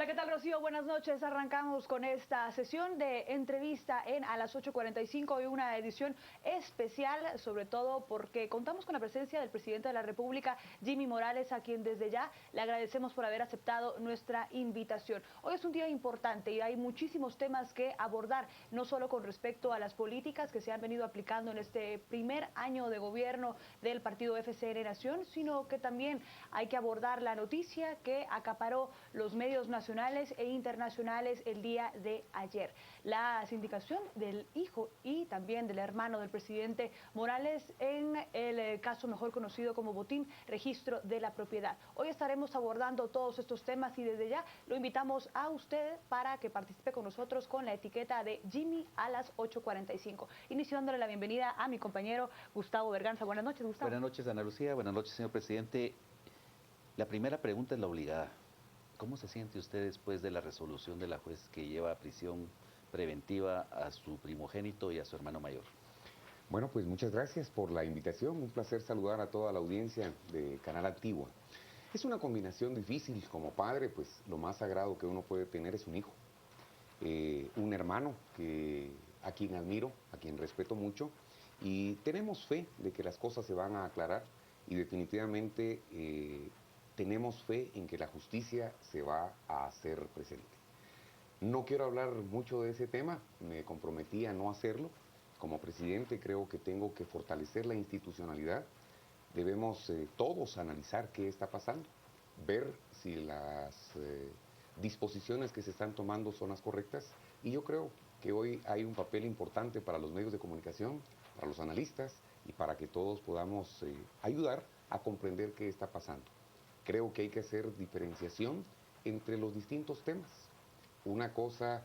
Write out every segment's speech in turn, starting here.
¿qué tal, Rocío? Buenas noches. Arrancamos con esta sesión de entrevista en A las 8:45. Hoy una edición especial, sobre todo porque contamos con la presencia del presidente de la República, Jimmy Morales, a quien desde ya le agradecemos por haber aceptado nuestra invitación. Hoy es un día importante y hay muchísimos temas que abordar, no solo con respecto a las políticas que se han venido aplicando en este primer año de gobierno del partido FCN Nación, sino que también hay que abordar la noticia que acaparó los medios nacionales e internacionales el día de ayer. La sindicación del hijo y también del hermano del presidente Morales en el caso mejor conocido como botín, registro de la propiedad. Hoy estaremos abordando todos estos temas y desde ya lo invitamos a usted para que participe con nosotros con la etiqueta de Jimmy a las 8:45. Iniciándole la bienvenida a mi compañero Gustavo Berganza. Buenas noches, Gustavo. Buenas noches, Ana Lucía. Buenas noches, señor presidente. La primera pregunta es la obligada. ¿Cómo se siente usted después de la resolución de la juez que lleva a prisión preventiva a su primogénito y a su hermano mayor? Bueno, pues muchas gracias por la invitación. Un placer saludar a toda la audiencia de Canal Antigua. Es una combinación difícil. Como padre, pues lo más sagrado que uno puede tener es un hijo. Un hermano a quien admiro, a quien respeto mucho. Y tenemos fe de que las cosas se van a aclarar y definitivamente tenemos fe en que la justicia se va a hacer presente. No quiero hablar mucho de ese tema, me comprometí a no hacerlo. Como presidente creo que tengo que fortalecer la institucionalidad. Debemos todos analizar qué está pasando, ver si las disposiciones que se están tomando son las correctas. Y yo creo que hoy hay un papel importante para los medios de comunicación, para los analistas y para que todos podamos ayudar a comprender qué está pasando. Creo que hay que hacer diferenciación entre los distintos temas. Una cosa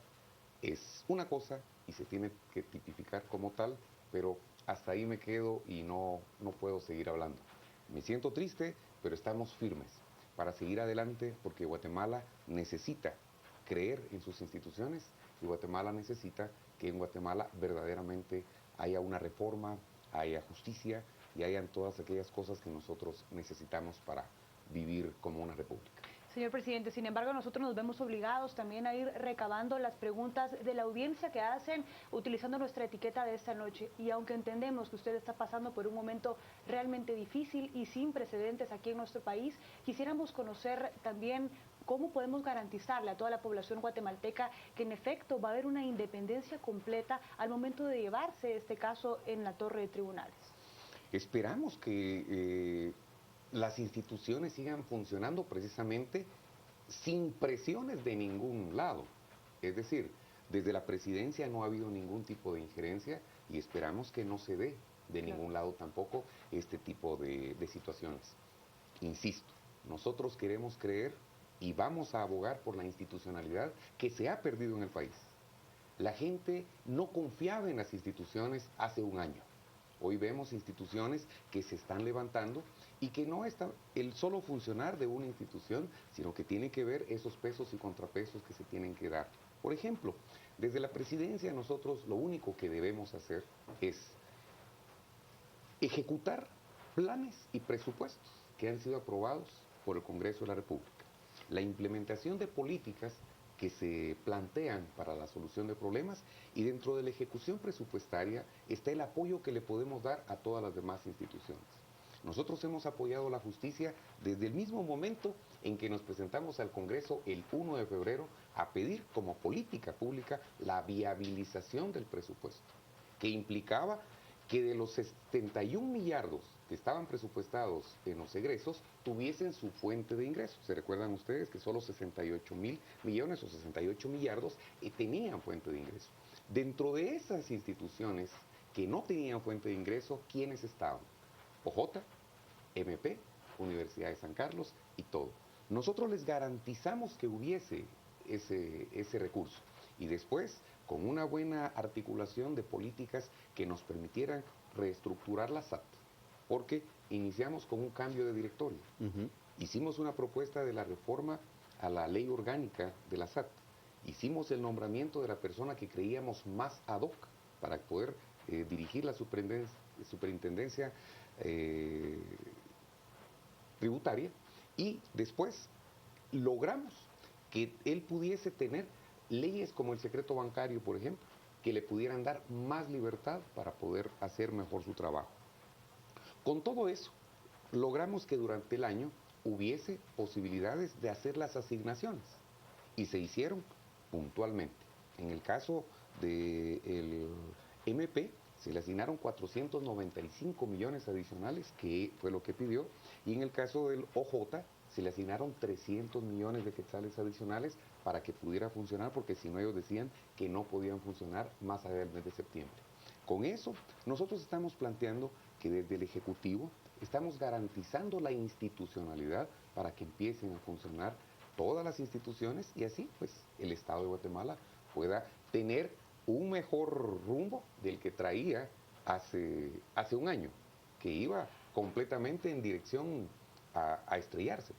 es una cosa y se tiene que tipificar como tal, pero hasta ahí me quedo y no puedo seguir hablando. Me siento triste, pero estamos firmes para seguir adelante porque Guatemala necesita creer en sus instituciones y Guatemala necesita que en Guatemala verdaderamente haya una reforma, haya justicia y hayan todas aquellas cosas que nosotros necesitamos para vivir como una república. Señor presidente, sin embargo, nosotros nos vemos obligados también a ir recabando las preguntas de la audiencia que hacen utilizando nuestra etiqueta de esta noche. Y aunque entendemos que usted está pasando por un momento realmente difícil y sin precedentes aquí en nuestro país, quisiéramos conocer también cómo podemos garantizarle a toda la población guatemalteca que en efecto va a haber una independencia completa al momento de llevarse este caso en la torre de tribunales. Esperamos que las instituciones sigan funcionando precisamente sin presiones de ningún lado. Es decir, desde la presidencia no ha habido ningún tipo de injerencia y esperamos que no se dé de ningún lado tampoco este tipo de situaciones. Insisto, nosotros queremos creer y vamos a abogar por la institucionalidad que se ha perdido en el país. La gente no confiaba en las instituciones hace un año. Hoy vemos instituciones que se están levantando y que no está el solo funcionar de una institución, sino que tiene que ver esos pesos y contrapesos que se tienen que dar. Por ejemplo, desde la presidencia nosotros lo único que debemos hacer es ejecutar planes y presupuestos que han sido aprobados por el Congreso de la República. La implementación de políticas que se plantean para la solución de problemas y dentro de la ejecución presupuestaria está el apoyo que le podemos dar a todas las demás instituciones. Nosotros hemos apoyado la justicia desde el mismo momento en que nos presentamos al Congreso el 1 de febrero a pedir como política pública la viabilización del presupuesto, que implicaba que de los 71 millardos que estaban presupuestados en los egresos tuviesen su fuente de ingresos. ¿Se recuerdan ustedes que solo 68 mil millones o 68 millardos tenían fuente de ingreso? Dentro de esas instituciones que no tenían fuente de ingreso, ¿quiénes estaban? OJ, MP, Universidad de San Carlos y todo. Nosotros les garantizamos que hubiese ese recurso y después con una buena articulación de políticas que nos permitieran reestructurar la SAT, porque iniciamos con un cambio de directorio. Hicimos una propuesta de la reforma a la ley orgánica de la SAT. Hicimos el nombramiento de la persona que creíamos más ad hoc para poder dirigir la superintendencia tributaria y después logramos que él pudiese tener leyes como el secreto bancario, por ejemplo, que le pudieran dar más libertad para poder hacer mejor su trabajo. Con todo eso, logramos que durante el año hubiese posibilidades de hacer las asignaciones y se hicieron puntualmente. En el caso del MP se le asignaron 495 millones adicionales, que fue lo que pidió, y en el caso del OJ se le asignaron 300 millones de quetzales adicionales para que pudiera funcionar, porque si no ellos decían que no podían funcionar más allá del mes de septiembre. Con eso, nosotros estamos planteando que desde el Ejecutivo estamos garantizando la institucionalidad para que empiecen a funcionar todas las instituciones y así pues el Estado de Guatemala pueda tener un mejor rumbo del que traía hace un año, que iba completamente en dirección a estrellarse.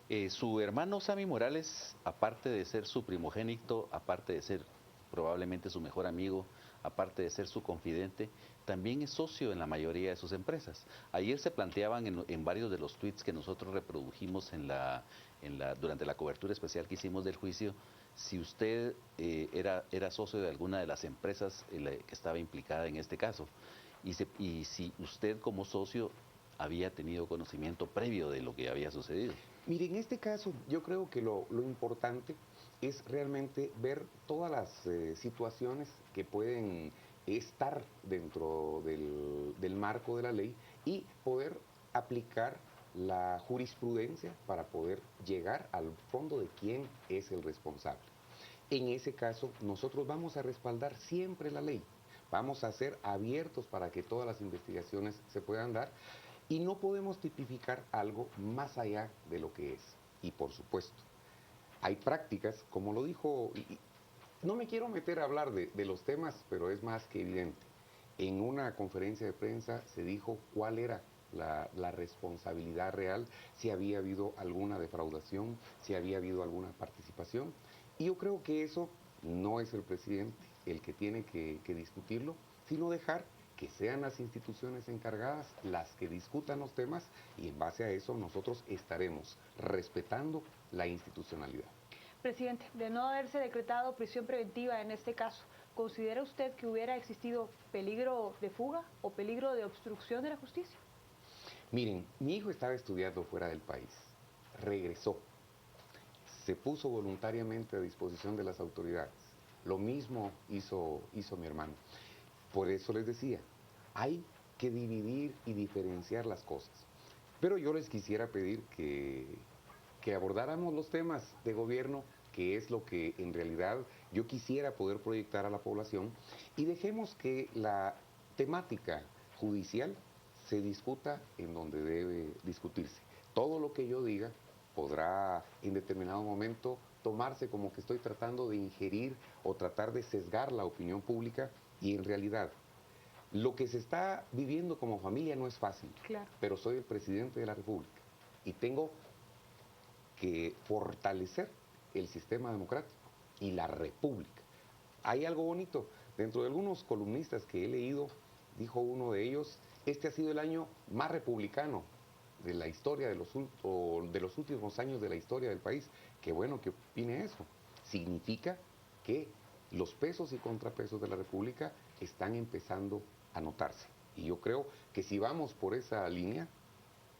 Pues. Su hermano Sammy Morales, aparte de ser su primogénito, aparte de ser probablemente su mejor amigo, aparte de ser su confidente, también es socio en la mayoría de sus empresas. Ayer se planteaban en varios de los tweets que nosotros reprodujimos durante la cobertura especial que hicimos del juicio, si usted era socio de alguna de las empresas que estaba implicada en este caso, y si usted como socio había tenido conocimiento previo de lo que había sucedido. Mire, en este caso yo creo que lo importante es realmente ver todas las situaciones que pueden estar dentro del marco de la ley y poder aplicar la jurisprudencia para poder llegar al fondo de quién es el responsable. En ese caso, nosotros vamos a respaldar siempre la ley, vamos a ser abiertos para que todas las investigaciones se puedan dar y no podemos tipificar algo más allá de lo que es. Y por supuesto, hay prácticas, como lo dijo, no me quiero meter a hablar de los temas, pero es más que evidente. En una conferencia de prensa se dijo cuál era la responsabilidad real, si había habido alguna defraudación, si había habido alguna participación. Y yo creo que eso no es el presidente el que tiene que discutirlo, sino dejar que sean las instituciones encargadas las que discutan los temas y en base a eso nosotros estaremos respetando la institucionalidad. Presidente, de no haberse decretado prisión preventiva en este caso, ¿considera usted que hubiera existido peligro de fuga o peligro de obstrucción de la justicia? Miren, mi hijo estaba estudiando fuera del país, regresó, se puso voluntariamente a disposición de las autoridades. Lo mismo hizo mi hermano. Por eso les decía, hay que dividir y diferenciar las cosas. Pero yo les quisiera pedir que abordáramos los temas de gobierno, que es lo que en realidad yo quisiera poder proyectar a la población, y dejemos que la temática judicial se discuta en donde debe discutirse. Todo lo que yo diga podrá en determinado momento tomarse como que estoy tratando de ingerir o tratar de sesgar la opinión pública y en realidad lo que se está viviendo como familia no es fácil, claro. Pero soy el presidente de la República y tengo que fortalecer el sistema democrático y la República. Hay algo bonito, dentro de algunos columnistas que he leído, dijo uno de ellos, este ha sido el año más republicano de la historia de los últimos años de la historia del país. Qué bueno que opine eso. Significa que los pesos y contrapesos de la República están empezando a notarse. Y yo creo que si vamos por esa línea,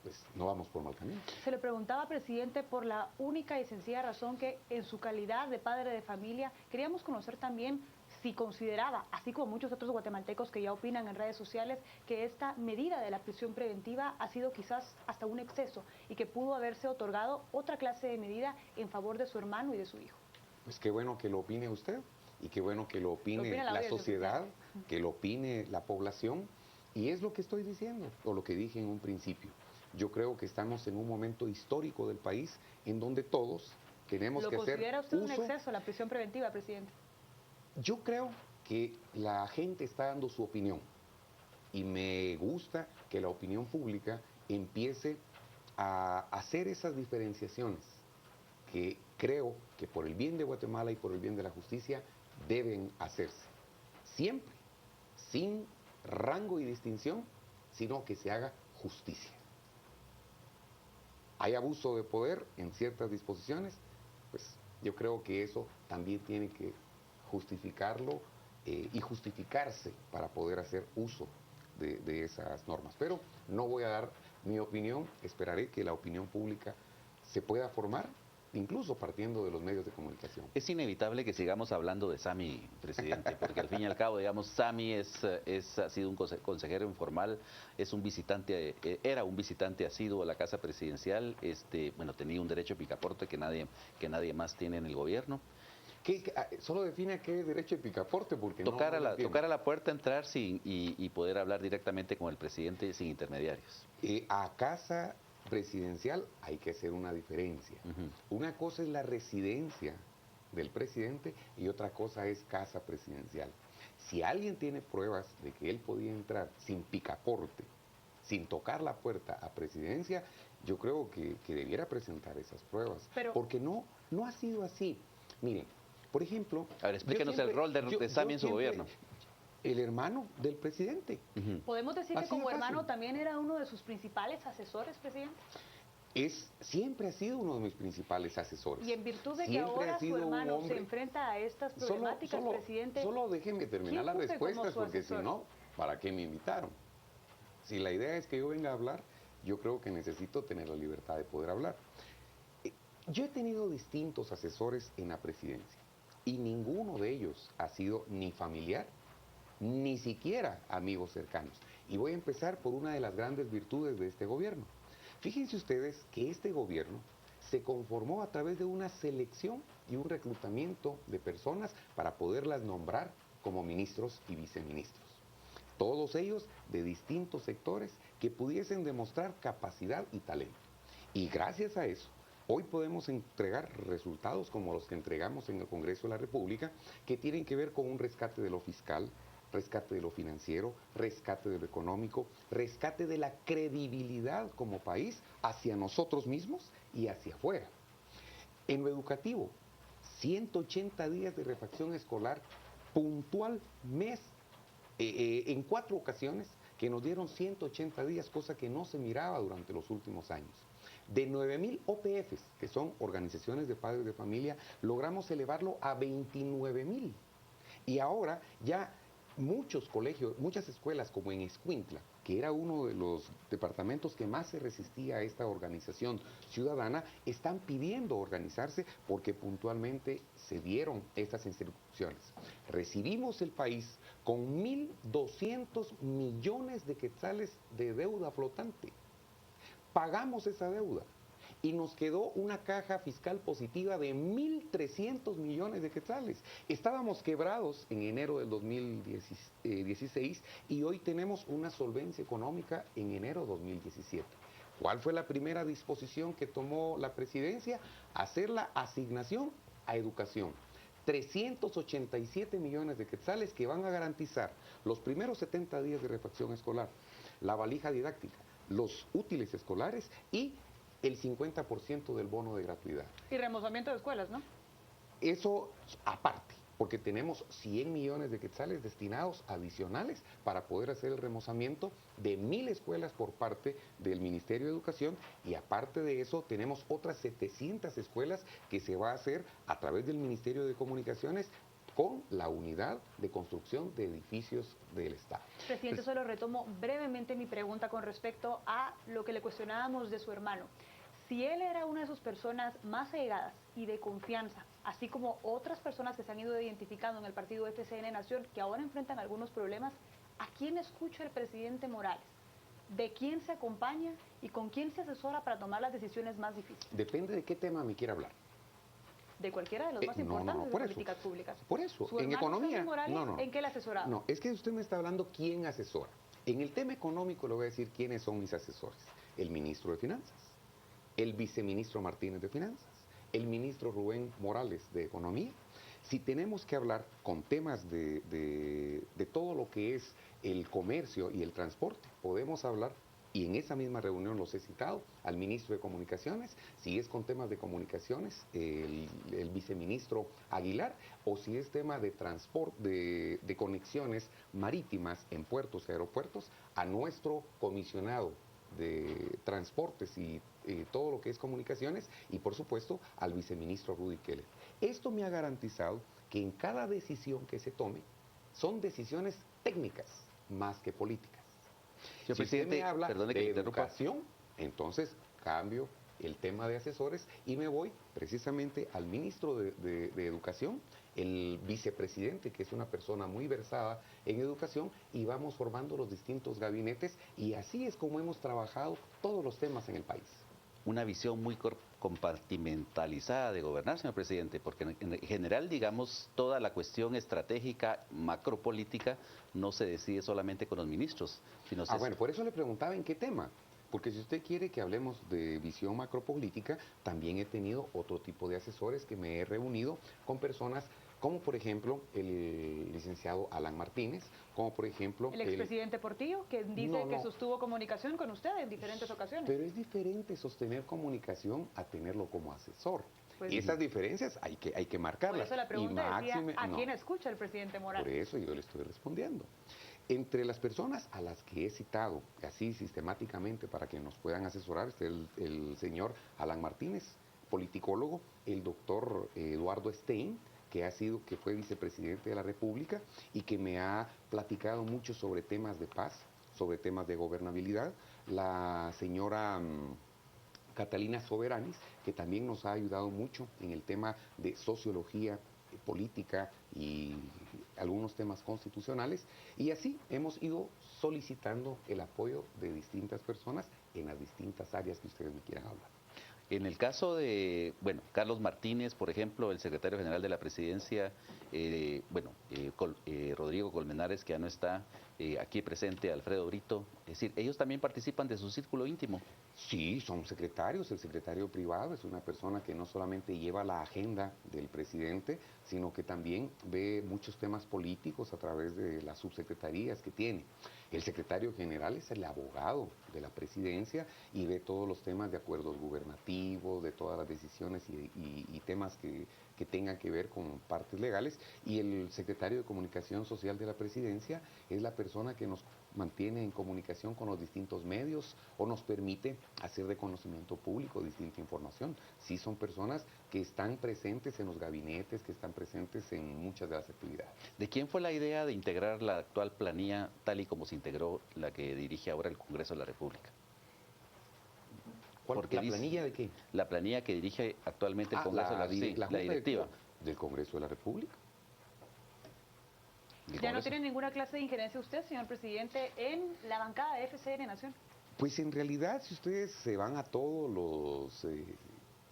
pues no vamos por mal camino. Se le preguntaba, presidente, por la única y sencilla razón que en su calidad de padre de familia queríamos conocer también si consideraba, así como muchos otros guatemaltecos que ya opinan en redes sociales, que esta medida de la prisión preventiva ha sido quizás hasta un exceso y que pudo haberse otorgado otra clase de medida en favor de su hermano y de su hijo. Pues qué bueno que lo opine usted y qué bueno que lo opine la sociedad, que lo opine la población. Y es lo que estoy diciendo, o lo que dije en un principio. Yo creo que estamos en un momento histórico del país en donde todos tenemos que hacer ¿Lo considera usted uso. un exceso la prisión preventiva, presidente? Yo creo que la gente está dando su opinión y me gusta que la opinión pública empiece a hacer esas diferenciaciones que creo que por el bien de Guatemala y por el bien de la justicia deben hacerse. Siempre, sin rango y distinción, sino que se haga justicia. Hay abuso de poder en ciertas disposiciones, pues Yo creo que eso también tiene que justificarlo y justificarse para poder hacer uso de esas normas. Pero no voy a dar mi opinión, esperaré que la opinión pública se pueda formar, incluso partiendo de los medios de comunicación. Es inevitable que sigamos hablando de Sammy, presidente, porque al fin y al cabo, digamos, Sammy ha sido un consejero informal, es un visitante, era un visitante asiduo a la casa presidencial, bueno, tenía un derecho de picaporte que nadie más tiene en el gobierno. Solo define qué es derecho de picaporte, porque tocar a la puerta, entrar y poder hablar directamente con el presidente sin intermediarios. A casa presidencial hay que hacer una diferencia. Una cosa es la residencia del presidente y otra cosa es casa presidencial. Si alguien tiene pruebas de que él podía entrar sin picaporte, sin tocar la puerta a presidencia, yo creo que debiera presentar esas pruebas. Porque no ha sido así. Miren, por ejemplo... A ver, explíquenos el rol de Sammy en su gobierno. El hermano del presidente. ¿Podemos decir que como hermano también era uno de sus principales asesores, presidente? Siempre ha sido uno de mis principales asesores. Y en virtud de que ahora su hermano se enfrenta a estas problemáticas, presidente... Solo déjenme terminar las respuestas, porque si no, ¿para qué me invitaron? Si la idea es que yo venga a hablar, yo creo que necesito tener la libertad de poder hablar. Yo he tenido distintos asesores en la presidencia y ninguno de ellos ha sido ni familiar, ni siquiera amigos cercanos. Y voy a empezar por una de las grandes virtudes de este gobierno. Fíjense ustedes que este gobierno se conformó a través de una selección y un reclutamiento de personas para poderlas nombrar como ministros y viceministros. Todos ellos de distintos sectores que pudiesen demostrar capacidad y talento. Y gracias a eso, hoy podemos entregar resultados como los que entregamos en el Congreso de la República, que tienen que ver con un rescate de lo fiscal, rescate de lo financiero, rescate de lo económico, rescate de la credibilidad como país hacia nosotros mismos y hacia afuera. En lo educativo, 180 días de refacción escolar puntual mes, en 4 ocasiones que nos dieron 180 días, cosa que no se miraba durante los últimos años. De 9,000 OPFs, que son organizaciones de padres de familia, logramos elevarlo a 29,000. Y ahora ya muchos colegios, muchas escuelas como en Escuintla, que era uno de los departamentos que más se resistía a esta organización ciudadana, están pidiendo organizarse porque puntualmente se dieron estas instrucciones. Recibimos el país con 1.200 millones de quetzales de deuda flotante. Pagamos esa deuda y nos quedó una caja fiscal positiva de 1.300 millones de quetzales. Estábamos quebrados en enero del 2016 y hoy tenemos una solvencia económica en enero de 2017. ¿Cuál fue la primera disposición que tomó la presidencia? Hacer la asignación a educación. 387 millones de quetzales que van a garantizar los primeros 70 días de refacción escolar, la valija didáctica, los útiles escolares y el 50% del bono de gratuidad. Y remozamiento de escuelas, ¿no? Eso aparte, porque tenemos 100 millones de quetzales destinados adicionales para poder hacer el remozamiento de 1.000 escuelas por parte del Ministerio de Educación, y aparte de eso tenemos otras 700 escuelas que se va a hacer a través del Ministerio de Comunicaciones con la unidad de construcción de edificios del Estado. Presidente, solo retomo brevemente mi pregunta con respecto a lo que le cuestionábamos de su hermano. Si él era una de sus personas más allegadas y de confianza, así como otras personas que se han ido identificando en el partido FCN Nación, que ahora enfrentan algunos problemas, ¿a quién escucha el presidente Morales? ¿De quién se acompaña y con quién se asesora para tomar las decisiones más difíciles? Depende de qué tema me quiera hablar. De cualquiera de los más importantes de políticas públicas. Por eso, ¿Su en economía, Morales, ¿en qué le asesoraba? No, es que usted me está hablando quién asesora. En el tema económico le voy a decir quiénes son mis asesores. El ministro de Finanzas, el viceministro Martínez de Finanzas, el ministro Rubén Morales de Economía. Si tenemos que hablar con temas de todo lo que es el comercio y el transporte, podemos hablar, y en esa misma reunión los he citado, al ministro de Comunicaciones, si es con temas de comunicaciones, el viceministro Aguilar, o si es tema de transporte, de conexiones marítimas en puertos y aeropuertos, a nuestro comisionado de Transportes y todo lo que es comunicaciones, y por supuesto al viceministro Rudy Keller. Esto me ha garantizado que en cada decisión que se tome son decisiones técnicas más que políticas. Señor Si usted presidente, me habla perdone que le de interrumpa. educación, entonces cambio el tema de asesores y me voy precisamente al ministro de Educación, el vicepresidente, que es una persona muy versada en educación, y vamos formando los distintos gabinetes, y así es como hemos trabajado todos los temas en el país. Una visión muy compartimentalizada de gobernar, señor presidente, porque en general, digamos, toda la cuestión estratégica, macropolítica, no se decide solamente con los ministros, sino Bueno, por eso le preguntaba en qué tema. Porque si usted quiere que hablemos de visión macropolítica, también he tenido otro tipo de asesores que me he reunido con personas como por ejemplo el licenciado Alan Martínez, como por ejemplo... El expresidente Portillo, que dice que sostuvo comunicación con usted en diferentes ocasiones. Pero es diferente sostener comunicación a tenerlo como asesor. Pues, esas diferencias hay que marcarlas. Por eso la pregunta decía, ¿a quién escucha el presidente Morales? Por eso yo le estoy respondiendo. Entre las personas a las que he citado, así sistemáticamente para que nos puedan asesorar, está el señor Alan Martínez, politicólogo, el doctor Eduardo Stein, que fue vicepresidente de la República y que me ha platicado mucho sobre temas de paz, sobre temas de gobernabilidad, la señora Catalina Soberanis, que también nos ha ayudado mucho en el tema de sociología política y algunos temas constitucionales, y así hemos ido solicitando el apoyo de distintas personas en las distintas áreas que ustedes me quieran hablar. En el caso de, Carlos Martínez, por ejemplo, el secretario general de la presidencia, Rodrigo Colmenares, que ya no está aquí presente, Alfredo Brito, es decir, ellos también participan de su círculo íntimo. Sí, son secretarios. El secretario privado es una persona que no solamente lleva la agenda del presidente, sino que también ve muchos temas políticos a través de las subsecretarías que tiene. El secretario general es el abogado de la presidencia y ve todos los temas de acuerdos gubernativos, de todas las decisiones y temas que tengan que ver con partes legales. Y el secretario de Comunicación Social de la presidencia es la persona que nos mantiene en comunicación con los distintos medios o nos permite hacer de conocimiento público distinta información. Sí, son personas que están presentes en los gabinetes, que están presentes en muchas de las actividades. ¿De quién fue la idea de integrar la actual planilla tal y como se integró la que dirige ahora el Congreso de la República? ¿La planilla de qué? La planilla que dirige actualmente el Congreso de la República, la directiva. Del Congreso de la República. ¿Ya no tiene ninguna clase de injerencia usted, señor presidente, en la bancada de FCN Nación? Pues en realidad, si ustedes se van a todos los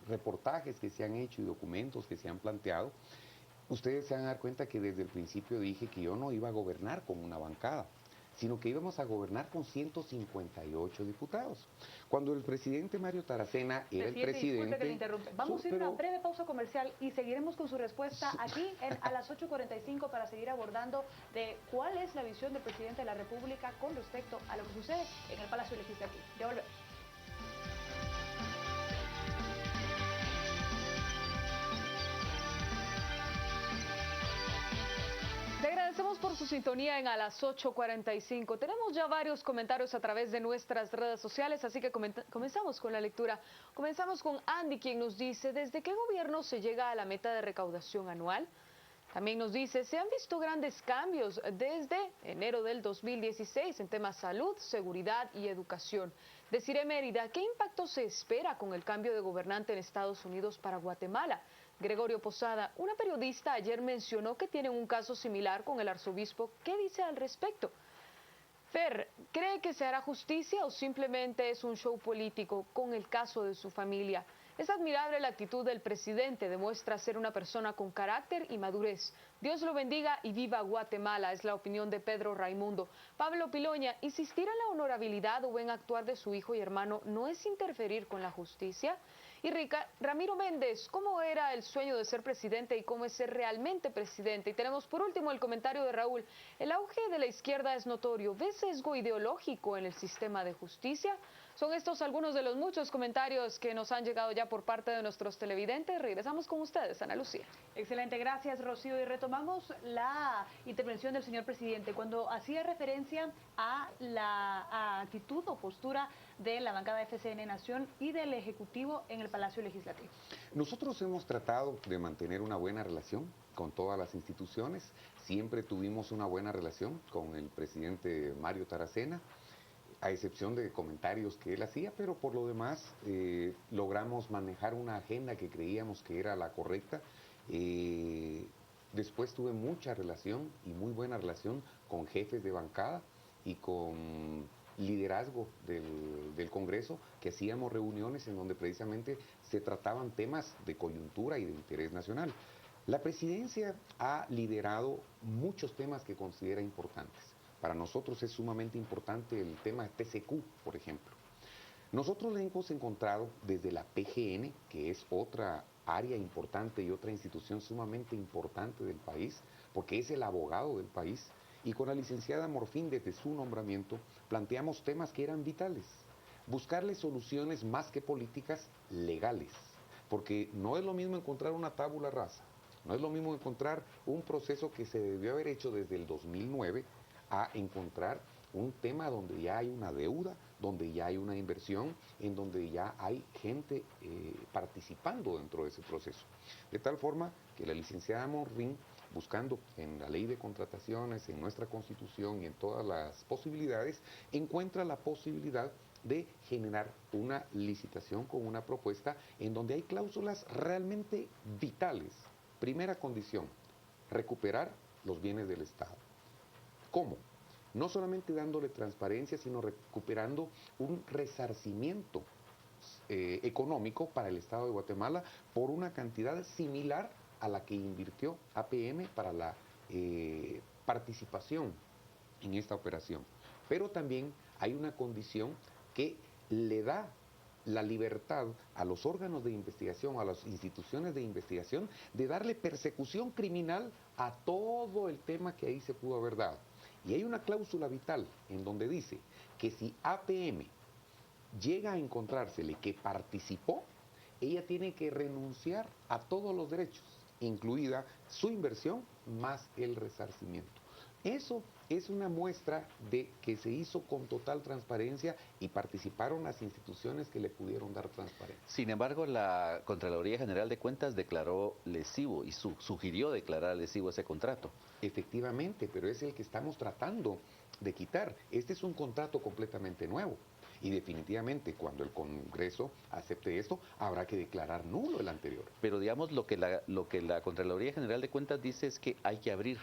reportajes que se han hecho y documentos que se han planteado, ustedes se van a dar cuenta que desde el principio dije que yo no iba a gobernar con una bancada, sino que íbamos a gobernar con 158 diputados. Cuando el presidente Mario Taracena era el presidente... Disculpe que le interrumpe. Vamos a ir a una breve pausa comercial y seguiremos con su respuesta aquí a las 8:45 para seguir abordando de cuál es la visión del presidente de la República con respecto a lo que sucede en el Palacio Legislativo. Ya volvemos. Le agradecemos por su sintonía en a las 8:45. Tenemos ya varios comentarios a través de nuestras redes sociales, así que comenzamos con la lectura. Comenzamos con Andy, quien nos dice, ¿desde qué gobierno se llega a la meta de recaudación anual? También nos dice, se han visto grandes cambios desde enero del 2016 en temas salud, seguridad y educación. Desiree Mérida, ¿qué impacto se espera con el cambio de gobernante en Estados Unidos para Guatemala? Gregorio Posada, una periodista ayer mencionó que tienen un caso similar con el arzobispo. ¿Qué dice al respecto? Fer, ¿cree que se hará justicia o simplemente es un show político con el caso de su familia? Es admirable la actitud del presidente, demuestra ser una persona con carácter y madurez. Dios lo bendiga y viva Guatemala, es la opinión de Pedro Raimundo. Pablo Piloña, insistir en la honorabilidad o buen actuar de su hijo y hermano no es interferir con la justicia. Y Ramiro Méndez, ¿cómo era el sueño de ser presidente y cómo es ser realmente presidente? Y tenemos por último el comentario de Raúl. El auge de la izquierda es notorio. ¿Ve sesgo ideológico en el sistema de justicia? Son estos algunos de los muchos comentarios que nos han llegado ya por parte de nuestros televidentes. Regresamos con ustedes, Ana Lucía. Excelente, gracias Rocío. Y retomamos la intervención del señor presidente cuando hacía referencia a la actitud o postura de la bancada FCN Nación y del Ejecutivo en el Palacio Legislativo. Nosotros hemos tratado de mantener una buena relación con todas las instituciones. Siempre tuvimos una buena relación con el presidente Mario Taracena, a excepción de comentarios que él hacía, pero por lo demás logramos manejar una agenda que creíamos que era la correcta. Después tuve mucha relación y muy buena relación con jefes de bancada y con liderazgo del Congreso, que hacíamos reuniones en donde precisamente se trataban temas de coyuntura y de interés nacional. La presidencia ha liderado muchos temas que considera importantes. Para nosotros es sumamente importante el tema TCQ, por ejemplo. Nosotros le hemos encontrado desde la PGN, que es otra área importante y otra institución sumamente importante del país, porque es el abogado del país, y con la licenciada Morfín desde su nombramiento planteamos temas que eran vitales, buscarle soluciones más que políticas legales, porque no es lo mismo encontrar una tabula rasa, no es lo mismo encontrar un proceso que se debió haber hecho desde el 2009 a encontrar un tema donde ya hay una deuda, donde ya hay una inversión, en donde ya hay gente participando dentro de ese proceso. De tal forma que la licenciada Morfín, buscando en la ley de contrataciones, en nuestra Constitución y en todas las posibilidades, encuentra la posibilidad de generar una licitación con una propuesta en donde hay cláusulas realmente vitales. Primera condición, recuperar los bienes del Estado. ¿Cómo? No solamente dándole transparencia, sino recuperando un resarcimiento económico para el Estado de Guatemala por una cantidad similar a la que invirtió APM para la participación en esta operación. Pero también hay una condición que le da la libertad a los órganos de investigación, a las instituciones de investigación, de darle persecución criminal a todo el tema que ahí se pudo haber dado. Y hay una cláusula vital en donde dice que si APM llega a encontrársele que participó, ella tiene que renunciar a todos los derechos, incluida su inversión más el resarcimiento. Eso es una muestra de que se hizo con total transparencia y participaron las instituciones que le pudieron dar transparencia. Sin embargo, la Contraloría General de Cuentas declaró lesivo y sugirió declarar lesivo ese contrato. Efectivamente, pero es el que estamos tratando de quitar. Este es un contrato completamente nuevo. Y definitivamente cuando el Congreso acepte esto, habrá que declarar nulo el anterior. Pero digamos, lo que la Contraloría General de Cuentas dice es que hay que abrir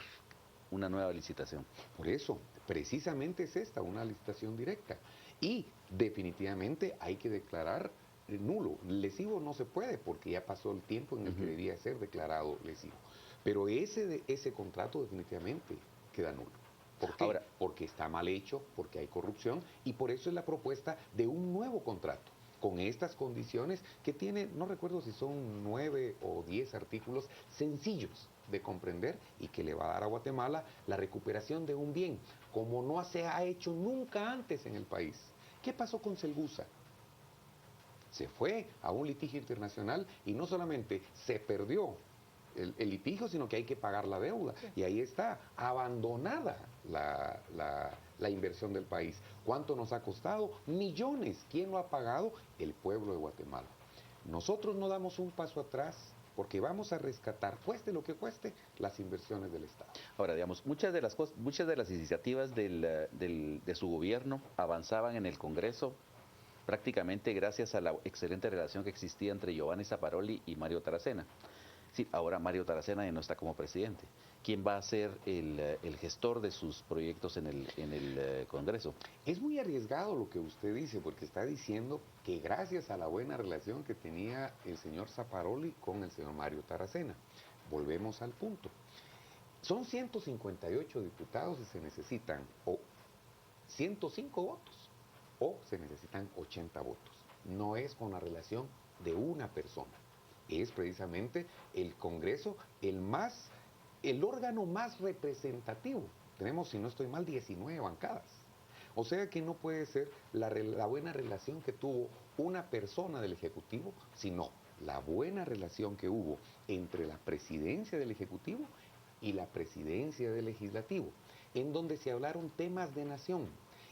una nueva licitación. Por eso, precisamente es esta, una licitación directa. Y definitivamente hay que declarar nulo. Lesivo no se puede porque ya pasó el tiempo en el que debía ser declarado lesivo. Pero ese contrato definitivamente queda nulo. ¿Por qué? Ahora, porque está mal hecho, porque hay corrupción y por eso es la propuesta de un nuevo contrato con estas condiciones que tiene, no recuerdo si son 9 o 10 artículos sencillos de comprender y que le va a dar a Guatemala la recuperación de un bien, como no se ha hecho nunca antes en el país. ¿Qué pasó con Celgusa? Se fue a un litigio internacional y no solamente se perdió el litigio, sino que hay que pagar la deuda. Sí. Y ahí está, abandonada la inversión del país. ¿Cuánto nos ha costado? Millones. ¿Quién lo ha pagado? El pueblo de Guatemala. Nosotros no damos un paso atrás porque vamos a rescatar, cueste lo que cueste, las inversiones del Estado. Ahora, digamos, muchas de las iniciativas de su gobierno avanzaban en el Congreso prácticamente gracias a la excelente relación que existía entre Giovanni Zaparoli y Mario Taracena. Sí, ahora Mario Taracena ya no está como presidente. ¿Quién va a ser el gestor de sus proyectos en el Congreso? Es muy arriesgado lo que usted dice, porque está diciendo que gracias a la buena relación que tenía el señor Zaparoli con el señor Mario Taracena. Volvemos al punto. Son 158 diputados y se necesitan o 105 votos o se necesitan 80 votos. No es con la relación de una persona. Es precisamente el Congreso el órgano más representativo. Tenemos, si no estoy mal, 19 bancadas. O sea que no puede ser la buena relación que tuvo una persona del Ejecutivo, sino la buena relación que hubo entre la presidencia del Ejecutivo y la presidencia del Legislativo, en donde se hablaron temas de nación,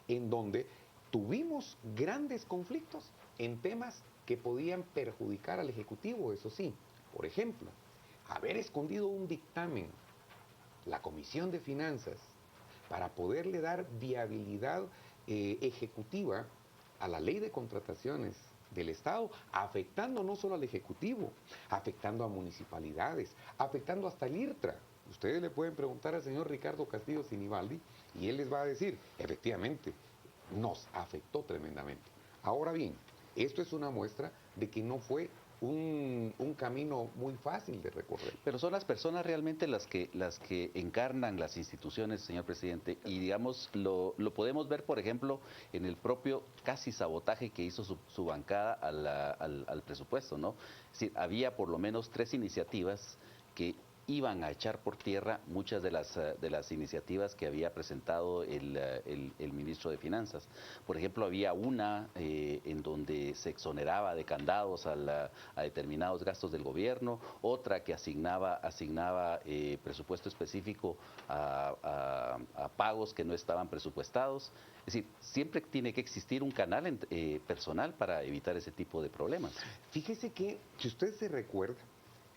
en donde tuvimos grandes conflictos en temas que podían perjudicar al Ejecutivo, eso sí. Por ejemplo, haber escondido un dictamen, la Comisión de Finanzas, para poderle dar viabilidad ejecutiva a la ley de contrataciones del Estado, afectando no solo al Ejecutivo, afectando a municipalidades, afectando hasta el IRTRA. Ustedes le pueden preguntar al señor Ricardo Castillo Sinibaldi y él les va a decir, efectivamente, nos afectó tremendamente. Ahora bien, esto es una muestra de que no fue un camino muy fácil de recorrer. Pero son las personas realmente las que encarnan las instituciones, señor presidente, y digamos, lo podemos ver, por ejemplo, en el propio casi sabotaje que hizo su bancada al presupuesto, ¿no? Es decir, había por lo menos 3 iniciativas que iban a echar por tierra muchas de las iniciativas que había presentado el ministro de Finanzas. Por ejemplo, había una en donde se exoneraba de candados a determinados gastos del gobierno, otra que asignaba presupuesto específico a pagos que no estaban presupuestados. Es decir, siempre tiene que existir un canal personal para evitar ese tipo de problemas. Fíjese que, si usted se recuerda,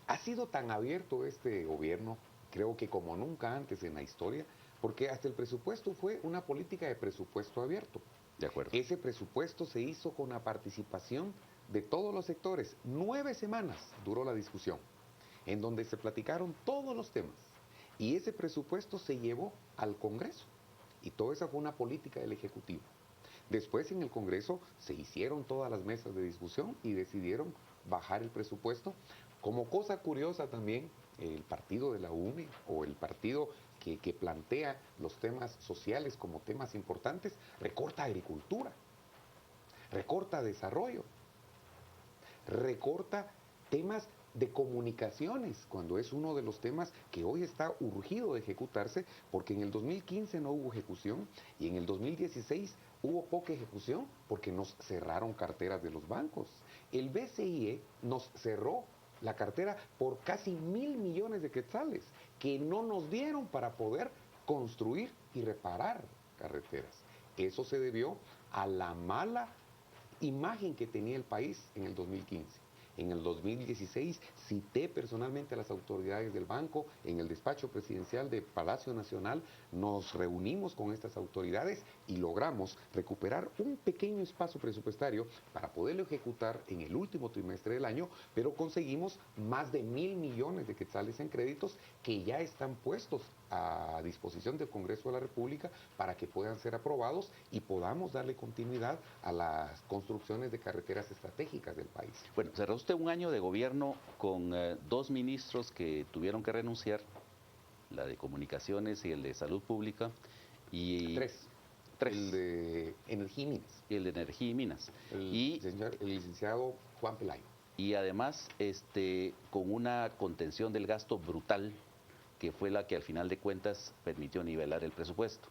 ha sido tan abierto este gobierno, creo que como nunca antes en la historia, porque hasta el presupuesto fue una política de presupuesto abierto. De acuerdo. Ese presupuesto se hizo con la participación de todos los sectores. 9 semanas duró la discusión, en donde se platicaron todos los temas. Y ese presupuesto se llevó al Congreso. Y toda esa fue una política del Ejecutivo. Después en el Congreso se hicieron todas las mesas de discusión y decidieron bajar el presupuesto. Como cosa curiosa también, el partido de la UNE o el partido que plantea los temas sociales como temas importantes, recorta agricultura, recorta desarrollo, recorta temas de comunicaciones, cuando es uno de los temas que hoy está urgido de ejecutarse, porque en el 2015 no hubo ejecución y en el 2016 hubo poca ejecución porque nos cerraron carteras de los bancos. El BCIE nos cerró la cartera por casi 1.000 millones de quetzales que no nos dieron para poder construir y reparar carreteras. Eso se debió a la mala imagen que tenía el país en el 2015. En el 2016 cité personalmente a las autoridades del banco en el despacho presidencial de Palacio Nacional, nos reunimos con estas autoridades y logramos recuperar un pequeño espacio presupuestario para poderlo ejecutar en el último trimestre del año, pero conseguimos más de 1.000 millones de quetzales en créditos que ya están puestos a disposición del Congreso de la República para que puedan ser aprobados y podamos darle continuidad a las construcciones de carreteras estratégicas del país. Bueno, cerró usted un año de gobierno con 2 ministros que tuvieron que renunciar, la de Comunicaciones y el de Salud Pública. Y Tres. El de Energía y Minas. Y el de Energía y Minas. El licenciado Juan Pelayo. Y además con una contención del gasto brutal, que fue la que al final de cuentas permitió nivelar el presupuesto.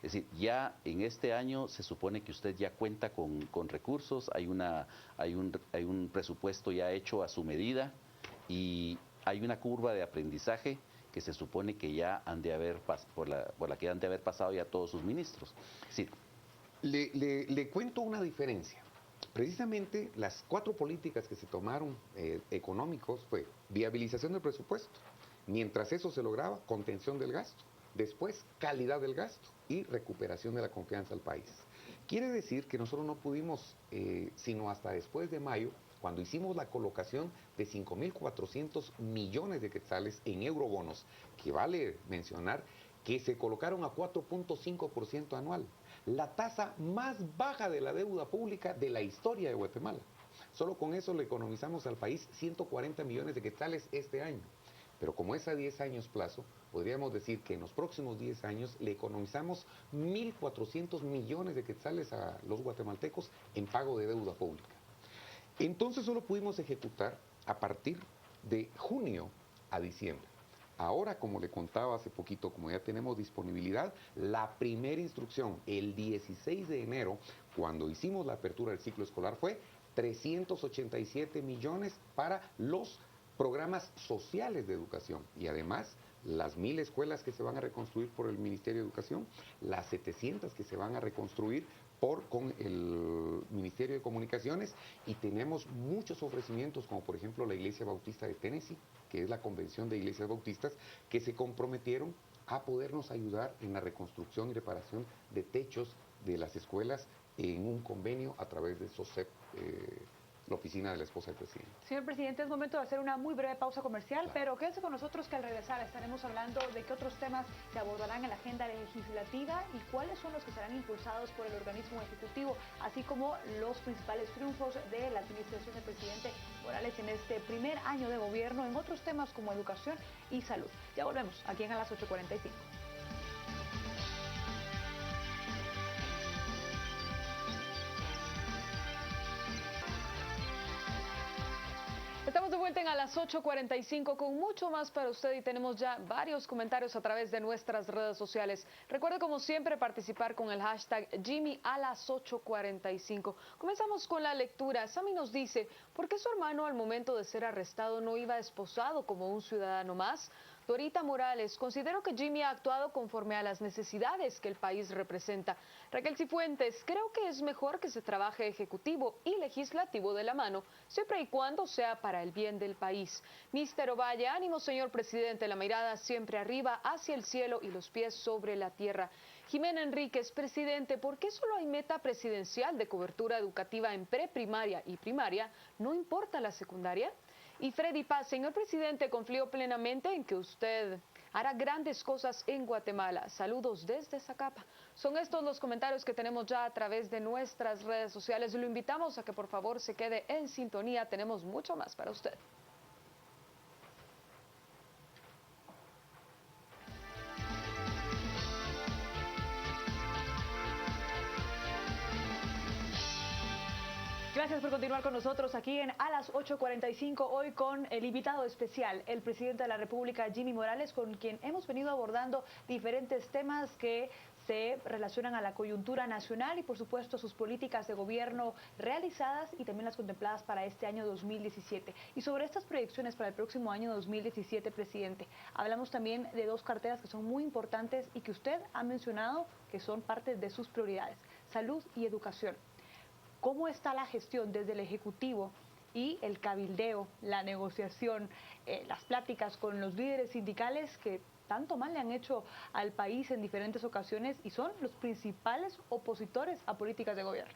Es decir, ya en este año se supone que usted ya cuenta con recursos, hay un presupuesto ya hecho a su medida y hay una curva de aprendizaje que se supone que ya han de haber por la que han de haber pasado ya todos sus ministros. Es decir, le cuento una diferencia. Precisamente las 4 políticas que se tomaron económicos fue viabilización del presupuesto. Mientras eso se lograba, contención del gasto. Después, calidad del gasto y recuperación de la confianza al país. Quiere decir que nosotros no pudimos, sino hasta después de mayo, cuando hicimos la colocación de 5.400 millones de quetzales en eurobonos, que vale mencionar que se colocaron a 4.5% anual, la tasa más baja de la deuda pública de la historia de Guatemala. Solo con eso le economizamos al país 140 millones de quetzales este año. Pero como es a 10 años plazo, podríamos decir que en los próximos 10 años le economizamos 1.400 millones de quetzales a los guatemaltecos en pago de deuda pública. Entonces solo pudimos ejecutar a partir de junio a diciembre. Ahora, como le contaba hace poquito, como ya tenemos disponibilidad, la primera instrucción, el 16 de enero, cuando hicimos la apertura del ciclo escolar, fue 387 millones para los programas sociales de educación. Y además, las 1000 escuelas que se van a reconstruir por el Ministerio de Educación, las 700 que se van a reconstruir con el Ministerio de Comunicaciones, y tenemos muchos ofrecimientos, como por ejemplo la Iglesia Bautista de Tennessee, que es la Convención de Iglesias Bautistas, que se comprometieron a podernos ayudar en la reconstrucción y reparación de techos de las escuelas en un convenio a través de SOSEP, la oficina de la esposa del presidente. Señor presidente, es momento de hacer una muy breve pausa comercial, Claro. pero quédese con nosotros que al regresar estaremos hablando de qué otros temas se abordarán en la agenda legislativa y cuáles son los que serán impulsados por el organismo ejecutivo, así como los principales triunfos de la administración del presidente Morales en este primer año de gobierno en otros temas como educación y salud. Ya volvemos aquí en A las 8:45. Estamos de vuelta en A las 8:45 con mucho más para usted y tenemos ya varios comentarios a través de nuestras redes sociales. Recuerde como siempre participar con el hashtag Jimmy a las 8:45. Comenzamos con la lectura. Sammy nos dice, ¿por qué su hermano al momento de ser arrestado no iba esposado como un ciudadano más? Dorita Morales, considero que Jimmy ha actuado conforme a las necesidades que el país representa. Raquel Cifuentes, creo que es mejor que se trabaje ejecutivo y legislativo de la mano, siempre y cuando sea para el bien del país. Mister Ovalle, ánimo señor presidente, la mirada siempre arriba, hacia el cielo y los pies sobre la tierra. Jimena Enríquez, presidente, ¿por qué solo hay meta presidencial de cobertura educativa en preprimaria y primaria? ¿No importa la secundaria? Y Freddy Paz, señor presidente, confío plenamente en que usted hará grandes cosas en Guatemala. Saludos desde Zacapa. Son estos los comentarios que tenemos ya a través de nuestras redes sociales. Lo invitamos a que por favor se quede en sintonía. Tenemos mucho más para usted. Gracias por continuar con nosotros aquí en A las 8:45, hoy con el invitado especial, el presidente de la República, Jimmy Morales, con quien hemos venido abordando diferentes temas que se relacionan a la coyuntura nacional y por supuesto sus políticas de gobierno realizadas y también las contempladas para este año 2017. Y sobre estas proyecciones para el próximo año 2017, presidente, hablamos también de dos carteras que son muy importantes y que usted ha mencionado que son parte de sus prioridades, salud y educación. ¿Cómo está la gestión desde el Ejecutivo y el cabildeo, la negociación, las pláticas con los líderes sindicales que tanto mal le han hecho al país en diferentes ocasiones y son los principales opositores a políticas de gobierno?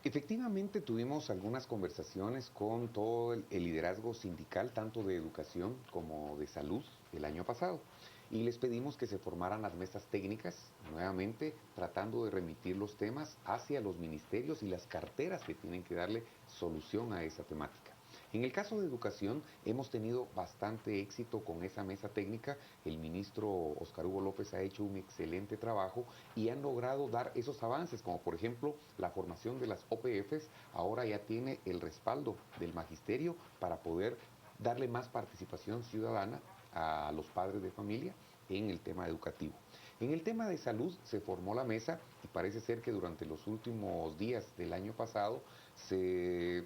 Efectivamente, tuvimos algunas conversaciones con todo el liderazgo sindical, tanto de educación como de salud, el año pasado. Y les pedimos que se formaran las mesas técnicas, nuevamente tratando de remitir los temas hacia los ministerios y las carteras que tienen que darle solución a esa temática. En el caso de educación, hemos tenido bastante éxito con esa mesa técnica. El ministro Óscar Hugo López ha hecho un excelente trabajo y han logrado dar esos avances, como por ejemplo la formación de las OPFs, ahora ya tiene el respaldo del magisterio para poder darle más participación ciudadana a los padres de familia en el tema educativo. En el tema de salud se formó la mesa y parece ser que durante los últimos días del año pasado se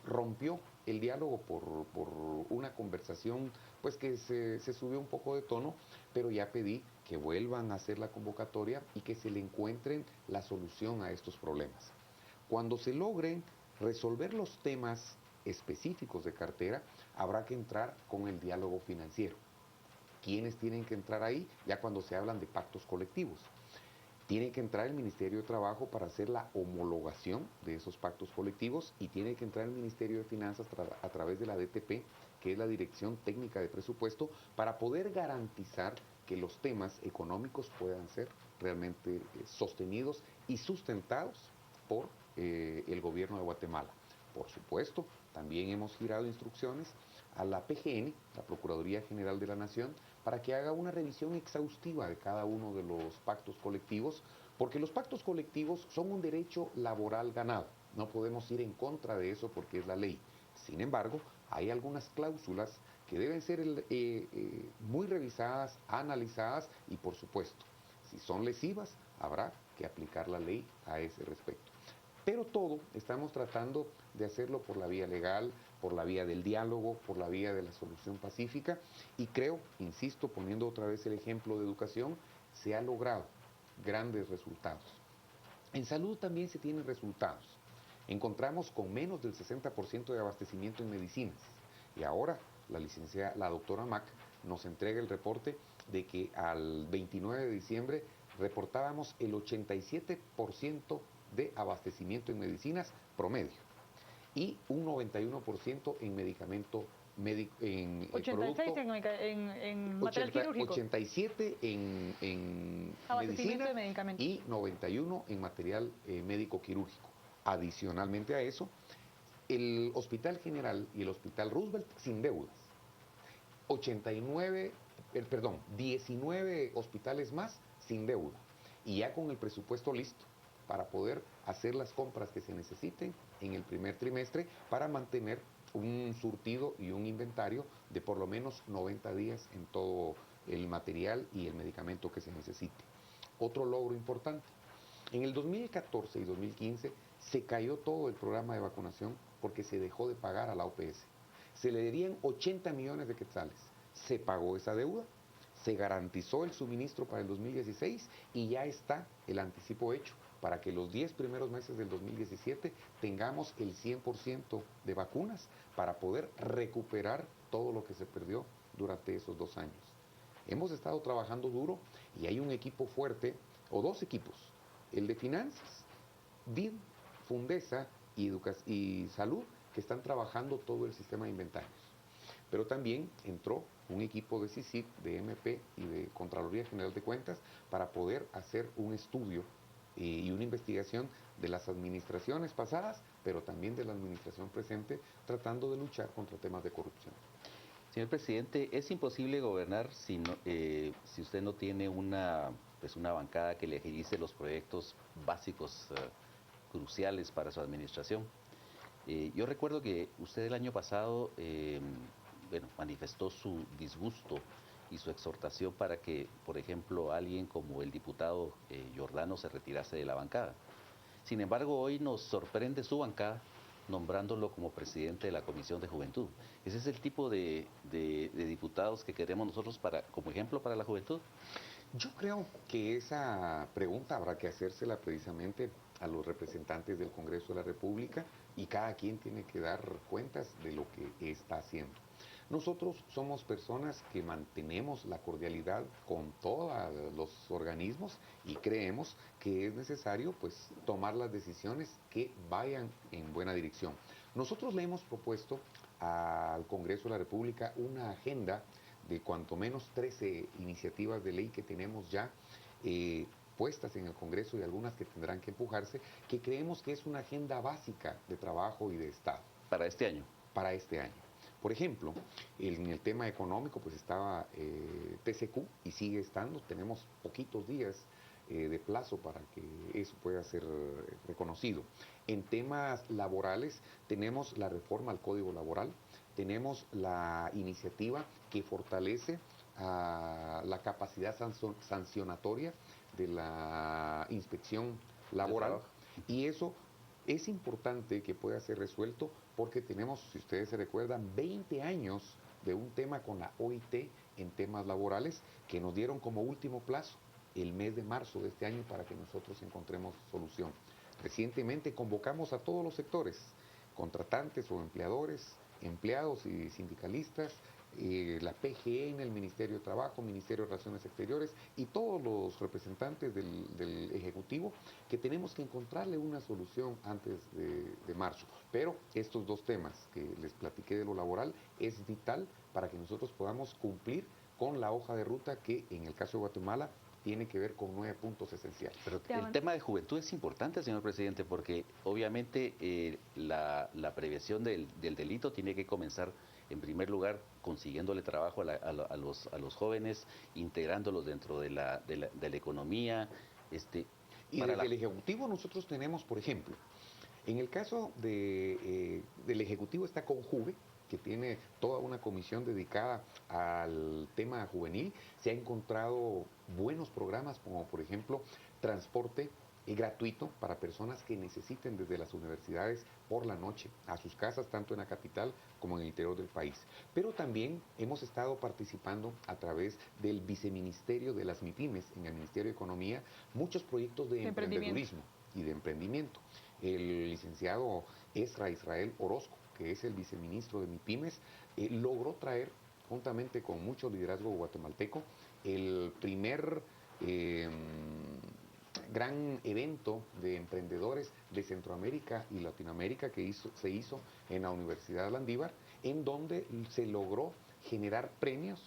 rompió el diálogo por una conversación pues que se subió un poco de tono, pero ya pedí que vuelvan a hacer la convocatoria y que se le encuentren la solución a estos problemas. Cuando se logren resolver los temas específicos de cartera, habrá que entrar con el diálogo financiero. ¿Quiénes tienen que entrar ahí? Ya cuando se hablan de pactos colectivos. Tiene que entrar el Ministerio de Trabajo para hacer la homologación de esos pactos colectivos y tiene que entrar el Ministerio de Finanzas a través de la DTP, que es la Dirección Técnica de Presupuesto, para poder garantizar que los temas económicos puedan ser realmente sostenidos y sustentados por el gobierno de Guatemala. Por supuesto, también hemos girado instrucciones a la PGN, la Procuraduría General de la Nación, para que haga una revisión exhaustiva de cada uno de los pactos colectivos, porque los pactos colectivos son un derecho laboral ganado. No podemos ir en contra de eso porque es la ley. Sin embargo, hay algunas cláusulas que deben ser muy muy revisadas, analizadas y por supuesto, si son lesivas, habrá que aplicar la ley a ese respecto. Pero todo estamos tratando de hacerlo por la vía legal, por la vía del diálogo, por la vía de la solución pacífica y creo, insisto, poniendo otra vez el ejemplo de educación, se ha logrado grandes resultados. En salud también se tienen resultados. Encontramos con menos del 60% de abastecimiento en medicinas y ahora la doctora Mac nos entrega el reporte de que al 29 de diciembre reportábamos el 87% de abastecimiento en medicinas promedio y un 91% en medicamento médico, en 86 en material quirúrgico. 87 en Abastecimiento de medicina medicamentos. y 91 en material médico quirúrgico. Adicionalmente a eso, el Hospital General y el Hospital Roosevelt sin deudas. 19 hospitales más sin deuda y ya con el presupuesto listo para poder hacer las compras que se necesiten en el primer trimestre para mantener un surtido y un inventario de por lo menos 90 días en todo el material y el medicamento que se necesite. Otro logro importante, en el 2014 y 2015 se cayó todo el programa de vacunación porque se dejó de pagar a la OPS. Se le debían 80 millones de quetzales. Se pagó esa deuda, se garantizó el suministro para el 2016 y ya está el anticipo hecho para que los 10 primeros meses del 2017 tengamos el 100% de vacunas para poder recuperar todo lo que se perdió durante esos 2 años. Hemos estado trabajando duro y hay un equipo fuerte, o 2 equipos, el de finanzas, BID, Fundesa y Salud, que están trabajando todo el sistema de inventarios. Pero también entró un equipo de CICIG, de MP y de Contraloría General de Cuentas para poder hacer un estudio y una investigación de las administraciones pasadas, pero también de la administración presente, tratando de luchar contra temas de corrupción. Señor presidente, es imposible gobernar si usted no tiene una bancada que le agilice los proyectos básicos cruciales para su administración. Yo recuerdo que usted el año pasado manifestó su disgusto y su exhortación para que, por ejemplo, alguien como el diputado Giordano se retirase de la bancada. Sin embargo, hoy nos sorprende su bancada nombrándolo como presidente de la Comisión de Juventud. ¿Ese es el tipo de diputados que queremos nosotros como ejemplo para la juventud? Yo creo que esa pregunta habrá que hacérsela precisamente a los representantes del Congreso de la República y cada quien tiene que dar cuentas de lo que está haciendo. Nosotros somos personas que mantenemos la cordialidad con todos los organismos y creemos que es necesario pues tomar las decisiones que vayan en buena dirección. Nosotros le hemos propuesto al Congreso de la República una agenda de cuanto menos 13 iniciativas de ley que tenemos ya puestas en el Congreso y algunas que tendrán que empujarse, que creemos que es una agenda básica de trabajo y de Estado. ¿Para este año? Para este año. Por ejemplo, en el tema económico pues estaba TCQ y sigue estando, tenemos poquitos días de plazo para que eso pueda ser reconocido. En temas laborales tenemos la reforma al Código Laboral, tenemos la iniciativa que fortalece la capacidad sancionatoria de la inspección laboral y eso es importante que pueda ser resuelto porque tenemos, si ustedes se recuerdan, 20 años de un tema con la OIT en temas laborales que nos dieron como último plazo el mes de marzo de este año para que nosotros encontremos solución. Recientemente convocamos a todos los sectores, contratantes o empleadores, empleados y sindicalistas, la PGN, el Ministerio de Trabajo, Ministerio de Relaciones Exteriores y todos los representantes del Ejecutivo que tenemos que encontrarle una solución antes de marzo. Pero estos 2 temas que les platiqué de lo laboral es vital para que nosotros podamos cumplir con la hoja de ruta que en el caso de Guatemala tiene que ver con 9 puntos esenciales. Pero el tema de juventud es importante, señor presidente, porque obviamente la prevención del delito tiene que comenzar en primer lugar consiguiéndole trabajo a los jóvenes, integrándolos dentro de la economía. Y desde el Ejecutivo nosotros tenemos, por ejemplo, en el caso del Ejecutivo está Conjuve, que tiene toda una comisión dedicada al tema juvenil, se ha encontrado buenos programas como por ejemplo transporte gratuito para personas que necesiten desde las universidades por la noche a sus casas, tanto en la capital como en el interior del país. Pero también hemos estado participando a través del viceministerio de las MIPIMES en el Ministerio de Economía, muchos proyectos de emprendedurismo y de emprendimiento. El licenciado Esra Israel Orozco, que es el viceministro de MIPIMES, logró traer, juntamente con mucho liderazgo guatemalteco, el primer gran evento de emprendedores de Centroamérica y Latinoamérica que se hizo en la Universidad Landívar, en donde se logró generar premios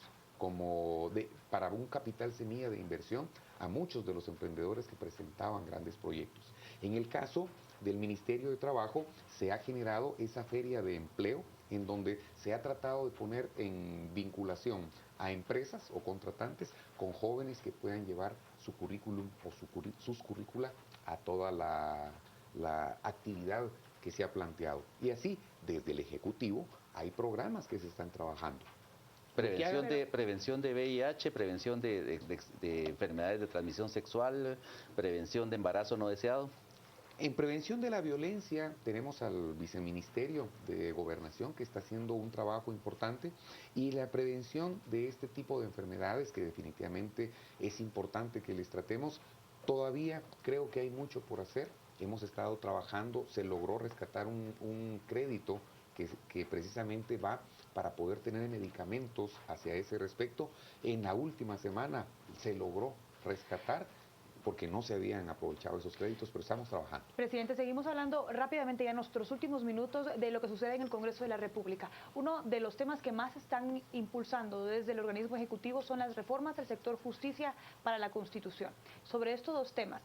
para un capital semilla de inversión a muchos de los emprendedores que presentaban grandes proyectos. En el caso del Ministerio de Trabajo se ha generado esa feria de empleo en donde se ha tratado de poner en vinculación a empresas o contratantes con jóvenes que puedan llevar su currículum o sus currícula a toda la actividad que se ha planteado. Y así, desde el Ejecutivo, hay programas que se están trabajando. Prevención de VIH, prevención de enfermedades de transmisión sexual, prevención de embarazo no deseado. En prevención de la violencia tenemos al Viceministerio de Gobernación que está haciendo un trabajo importante, y la prevención de este tipo de enfermedades que definitivamente es importante que les tratemos. Todavía creo que hay mucho por hacer. Hemos estado trabajando, se logró rescatar un crédito que precisamente va para poder tener medicamentos hacia ese respecto. En la última semana se logró rescatar porque no se habían aprovechado esos créditos, pero estamos trabajando. Presidente, seguimos hablando rápidamente ya en nuestros últimos minutos de lo que sucede en el Congreso de la República. Uno de los temas que más están impulsando desde el organismo ejecutivo son las reformas del sector justicia para la Constitución. Sobre estos dos temas,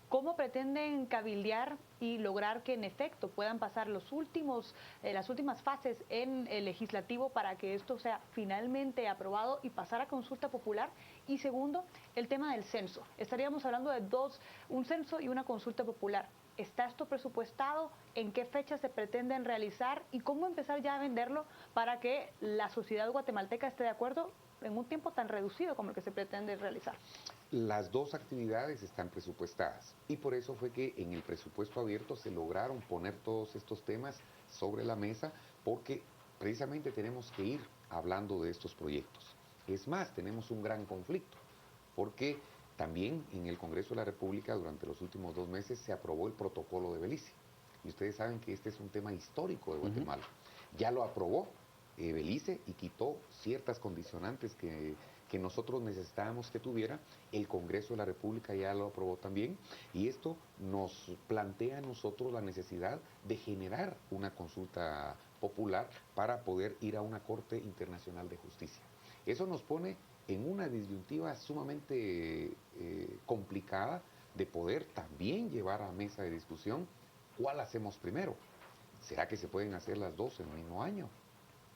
¿cómo pretenden cabildear y lograr que en efecto puedan pasar las últimas fases en el legislativo para que esto sea finalmente aprobado y pasar a consulta popular? Y segundo, el tema del censo. Estaríamos hablando de un censo y una consulta popular. ¿Está esto presupuestado? ¿En qué fecha se pretenden realizar? ¿Y cómo empezar ya a venderlo para que la sociedad guatemalteca esté de acuerdo en un tiempo tan reducido como el que se pretende realizar? Las dos actividades están presupuestadas y por eso fue que en el presupuesto abierto se lograron poner todos estos temas sobre la mesa, porque precisamente tenemos que ir hablando de estos proyectos. Es más, tenemos un gran conflicto, porque también en el Congreso de la República durante los últimos 2 meses se aprobó el protocolo de Belice. Y ustedes saben que este es un tema histórico de Guatemala. Ya lo aprobó Belice y quitó ciertas condicionantes que nosotros necesitábamos que tuviera. El Congreso de la República ya lo aprobó también, y esto nos plantea a nosotros la necesidad de generar una consulta popular para poder ir a una Corte Internacional de Justicia. Eso nos pone en una disyuntiva sumamente complicada de poder también llevar a mesa de discusión cuál hacemos primero. ¿Será que se pueden hacer las dos en el mismo año?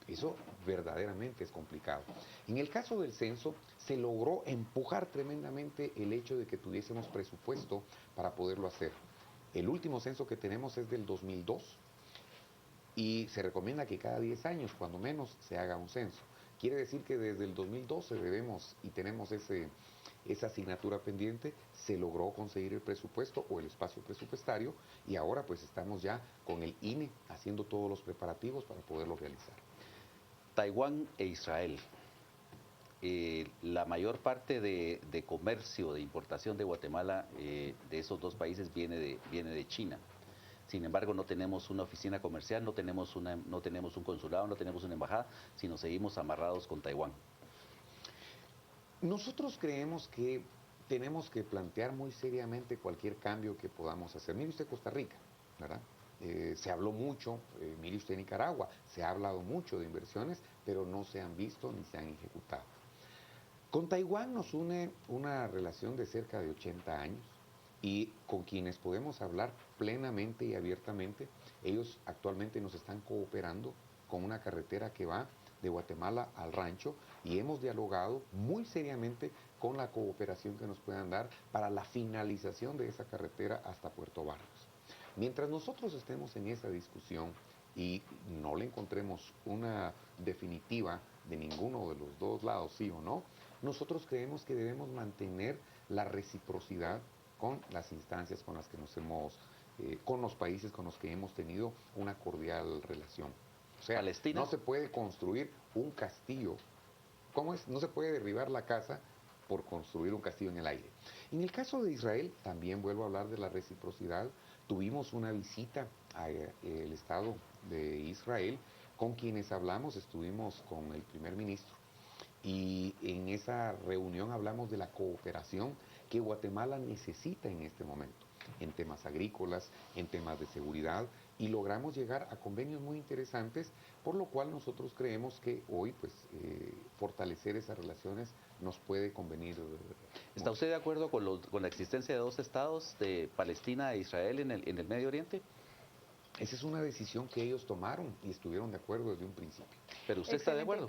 Eso verdaderamente es complicado. En el caso del censo, se logró empujar tremendamente el hecho de que tuviésemos presupuesto para poderlo hacer. El último censo que tenemos es del 2002 y se recomienda que cada 10 años, cuando menos, se haga un censo. Quiere decir que desde el 2012 debemos y tenemos esa asignatura pendiente. Se logró conseguir el presupuesto o el espacio presupuestario, y ahora pues estamos ya con el INE haciendo todos los preparativos para poderlo realizar. Taiwán e Israel. La mayor parte de comercio, de importación de Guatemala, de esos dos países viene de China. Sin embargo, no tenemos una oficina comercial, no tenemos un consulado, no tenemos una embajada, sino seguimos amarrados con Taiwán. Nosotros creemos que tenemos que plantear muy seriamente cualquier cambio que podamos hacer. Mire usted Costa Rica, ¿verdad? Se habló mucho, mire usted Nicaragua, se ha hablado mucho de inversiones, pero no se han visto ni se han ejecutado. Con Taiwán nos une una relación de cerca de 80 años y con quienes podemos hablar plenamente y abiertamente. Ellos actualmente nos están cooperando con una carretera que va de Guatemala al rancho, y hemos dialogado muy seriamente con la cooperación que nos puedan dar para la finalización de esa carretera hasta Puerto Barrios. Mientras nosotros estemos en esa discusión y no le encontremos una definitiva de ninguno de los dos lados, sí o no, nosotros creemos que debemos mantener la reciprocidad con las instancias con las que nos hemos, con los países con los que hemos tenido una cordial relación. O sea, Palestina. no se puede construir un castillo. ¿Cómo es? No se puede derribar la casa por construir un castillo en el aire. En el caso de Israel, también vuelvo a hablar de la reciprocidad. Tuvimos una visita al Estado de Israel, con quienes hablamos, estuvimos con el primer ministro, y en esa reunión hablamos de la cooperación que Guatemala necesita en este momento, en temas agrícolas, en temas de seguridad, y logramos llegar a convenios muy interesantes, por lo cual nosotros creemos que hoy pues fortalecer esas relaciones nos puede convenir. ¿Está usted de acuerdo con la existencia de dos estados, de Palestina e Israel en el Medio Oriente? Esa es una decisión que ellos tomaron y estuvieron de acuerdo desde un principio. ¿Pero usted está de acuerdo?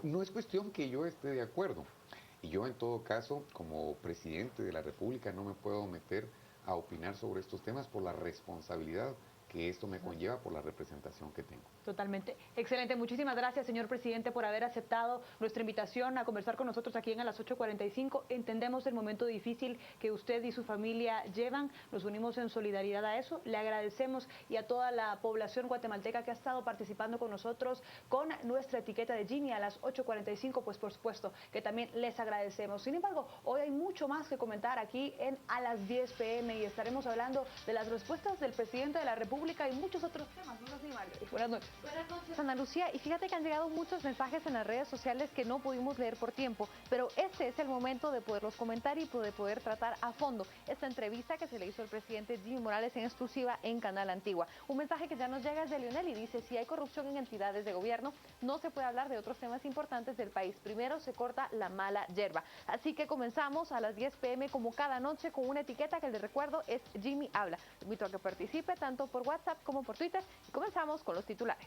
No es cuestión que yo esté de acuerdo. Y yo en todo caso, como presidente de la República, no me puedo meter a opinar sobre estos temas por la responsabilidad que esto me conlleva por la representación que tengo. Totalmente. Excelente. Muchísimas gracias, señor presidente, por haber aceptado nuestra invitación a conversar con nosotros aquí en A las 8:45. Entendemos el momento difícil que usted y su familia llevan. Nos unimos en solidaridad a eso. Le agradecemos, y a toda la población guatemalteca que ha estado participando con nosotros con nuestra etiqueta de Jimmy a las 8:45, pues por supuesto que también les agradecemos. Sin embargo, hoy hay mucho más que comentar aquí en A las 10 p.m. y estaremos hablando de las respuestas del presidente de la República y muchos otros temas. ¿No es así, Marjorie? Buenas noches. Buenas noches, Ana Lucía. Y fíjate que han llegado muchos mensajes en las redes sociales que no pudimos leer por tiempo, pero este es el momento de poderlos comentar y de poder tratar a fondo esta entrevista que se le hizo al presidente Jimmy Morales en exclusiva en Canal Antigua. Un mensaje que ya nos llega es de Lionel y dice: si hay corrupción en entidades de gobierno, no se puede hablar de otros temas importantes del país. Primero se corta la mala yerba. Así que comenzamos a las 10 p.m. como cada noche con una etiqueta que les recuerdo es Jimmy Habla. Te invito a que participe tanto por WhatsApp como por Twitter y comenzamos con los titulares.